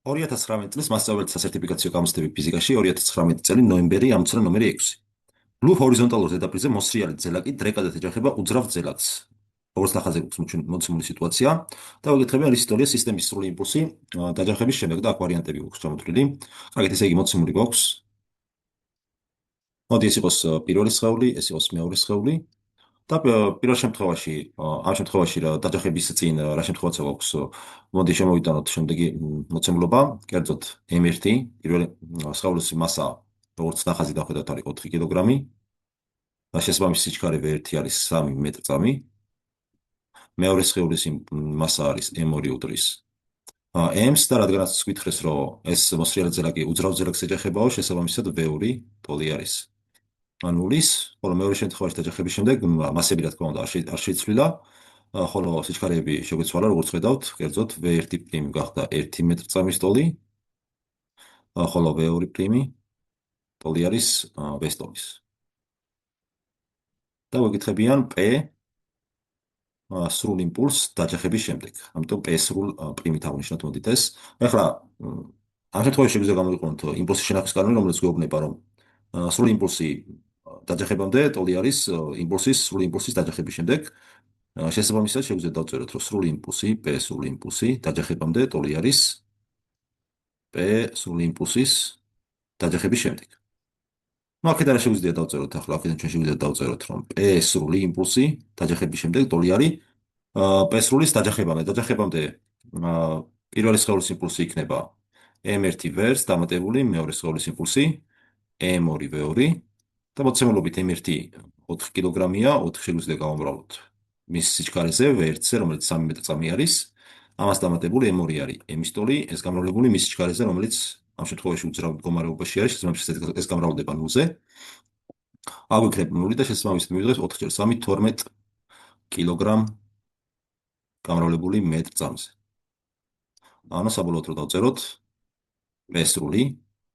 2019 წლის მასწავლებლთა სასერტიფიკაციო გამოცდები ფიზიკაში 2019 წელი ნოემბერი ამოცანა ნომერი 6. ბლუ ჰორიზონტალურ ზედაპირზე მოსრიალი ძელაკი დრეკადად ეჯახება უძრავ ძელაკს. როგორც ნახაზე მოცემული სიტუაცია და ვეკითხები არის ისტორია სისტემის სრული იმპულსი დაჯახების შემდეგ და აქ ვარიანტები გვაქვს ჩამოთვლილი. კარგით, ესე იგი მოცემული გვაქვს. მოდი ეს იყოს პირველი სხეული, ეს იყოს მეორე სხეული. და პირველ შემთხვევაში, ამ შემთხვევაში რა დაჯახების წინ რა შემთხვევაც გვაქვს, მოდი შემოვიტანოთ შემდეგი მოცემულობა, კერძოდ M1, პირველი სხეულის მასა, როგორც ნახაზი დახედავთ, არის 4 კილოგრამი. და შესაბამისი სიჩქარე V1 არის 3 მეტრწამი. მეორე სხეულის მასა არის M2 უდრის M-ს და რადგანაც გითხრეს, რომ ეს მოსრიალი ძელაკი უძრავ ძელაკს ეჯახებაო, შესაბამისად V2 ტოლი არის 0-ის, ხოლო მეორე შემთხვევაში დაჯახების შემდეგ მასები რა თქმა უნდა არ შეიცვლილა, ხოლო სიჩქარეები შეგვეცვალა, როგორც ხედავთ, კერძოდ V1' გახდა 1 მეტრწამის ტოლი, ხოლო V2' ტოლი არის V ტოლის. და ვეკითხებიან P სრულ იმპულს დაჯახების შემდეგ. ამიტომ P სრულ პრიმით აღნიშნოთ მოდით ეს. ეხლა ამ შემთხვევაში შეგვიძლია გამოვიყენოთ იმპულსის შენახვის კანონი, რომელიც გვეუბნება, რომ სრული იმპულსი დაჯახებამდე ტოლი არის სრული იმპულსის დაჯახების შემდეგ. შესაბამისად შეგვიძლია დავწეროთ, რომ სრული იმპულსი, P სრული იმპულსი დაჯახებამდე ტოლი არის P სრული იმპულსის დაჯახების შემდეგ. აქედან შეგვიძლია დავწეროთ, ახლა აქედან ჩვენ შეგვიძლია დავწეროთ, რომ P სრული იმპულსი დაჯახების შემდეგ ტოლი არის P სრულის დაჯახებამდე. დაჯახებამდე პირველი სხეულის იმპულსი იქნება M1 V-ს დამატებული მეორე სხეულის იმპულსი M2 V2 და მოცემულობით M1 4 კილოგრამია, 4 შეგვიძლია გავამრავლოთ მის სიჩქარეზე V1-ზე, რომელიც 3 მეტრწამი არის. ამას დამატებული M2 არის M-ის ტოლი, ეს გამრავლებული მის სიჩქარეზე, რომელიც ამ შემთხვევაში უძრავ მდგომარეობაში არის, შესაბამისად ეს გამრავლდება 0-ზე. აგვიქნებ 0 და შესაბამისად მივიღეთ 4 × 3 12 კილოგრამ გამრავლებული მეტრწამზე. ანუ საბოლოოდ რო დავწეროთ, P სრული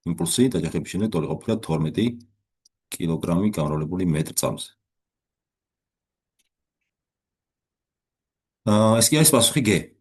იმპულსი დაჯახების შემდეგ ტოლი ყოფილა 12 კილოგრამი გამრავლებული მეტრწამზე. ეს კი არის პასუხი G.